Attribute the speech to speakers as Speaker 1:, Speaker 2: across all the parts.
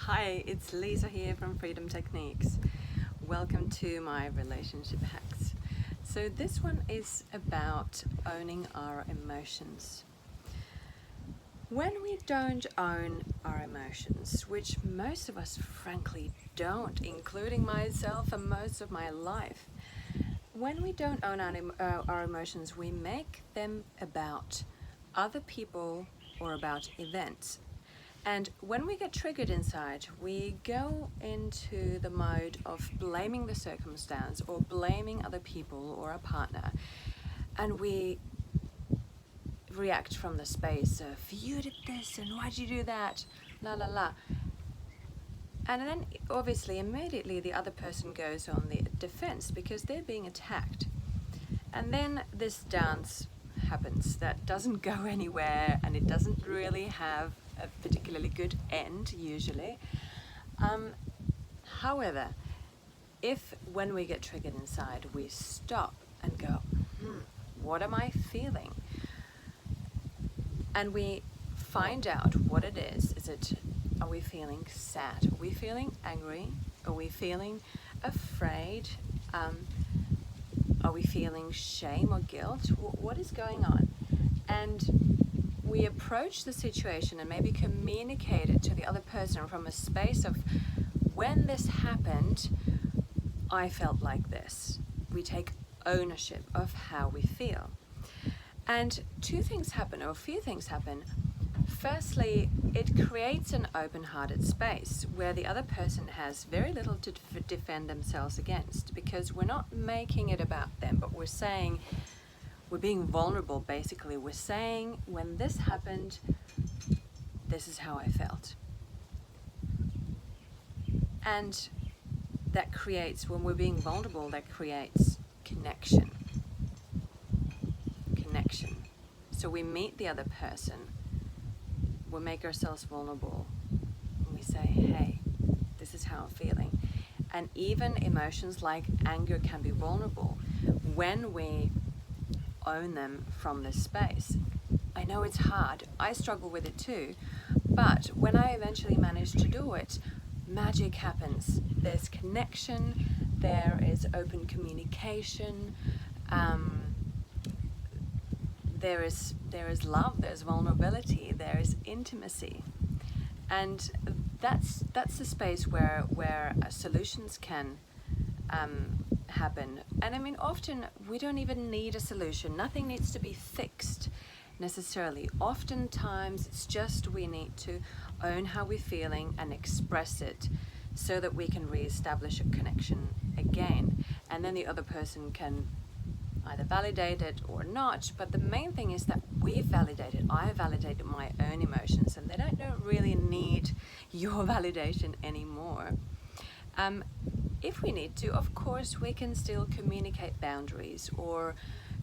Speaker 1: Hi, it's Lisa here from Freedom Techniques. Welcome to my relationship hacks. So this one is about owning our emotions. When we don't own our emotions, which most of us frankly don't, including myself and most of my life, when we don't own our emotions, we make them about other people or about events. And when we get triggered inside, we go into the mode of blaming the circumstance or blaming other people or a partner. And we react from the space of, you did this and why'd you do that, la la la. And then obviously immediately the other person goes on the defense because they're being attacked. And then this dance happens that doesn't go anywhere, and it doesn't really have a particularly good end usually. However, if when we get triggered inside we stop and go, what am I feeling? And we find out what it is. Are we feeling sad? Are we feeling angry? Are we feeling afraid? Are we feeling shame or guilt? What is going on? And we approach the situation and maybe communicate it to the other person from a space of, when this happened, I felt like this. We take ownership of how we feel. And two things happen, or a few things happen. Firstly, it creates an open-hearted space where the other person has very little to defend themselves against, because we're not making it about them, but we're saying, we're being vulnerable basically. We're saying, when this happened, this is how I felt. And that creates, when we're being vulnerable, that creates connection. So we meet the other person, we make ourselves vulnerable, and we say, hey, this is how I'm feeling. And even emotions like anger can be vulnerable when we own them from this space. I know it's hard, I struggle with it too, but when I eventually manage to do it, magic happens. There's connection, there is open communication, there is love, there's vulnerability, there is intimacy. And that's the space where solutions can happen. And I mean, often we don't even need a solution. Nothing needs to be fixed necessarily. Oftentimes it's just we need to own how we're feeling and express it so that we can reestablish a connection again. And then the other person can either validate it or not, but the main thing is that we validated. I validated my own emotions, and then I don't really need your validation anymore. If we need to, of course, we can still communicate boundaries, or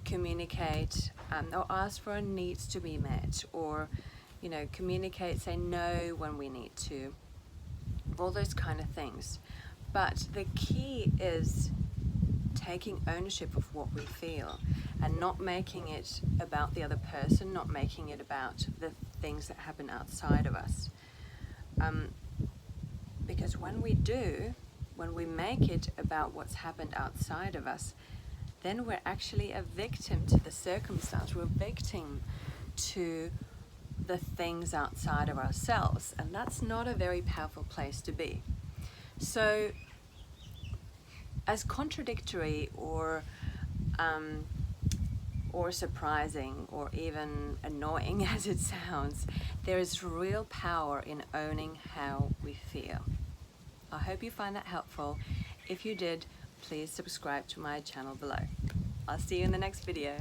Speaker 1: communicate or ask for needs to be met, or communicate, say no when we need to, all those kind of things. But the key is taking ownership of what we feel and not making it about the other person, not making it about the things that happen outside of us. Because when we make it about what's happened outside of us, then we're actually a victim to the circumstance. We're a victim to the things outside of ourselves, and that's not a very powerful place to be. So as contradictory or surprising or even annoying as it sounds, there is real power in owning how we feel. I hope you find that helpful. If you did, please subscribe to my channel below. I'll see you in the next video.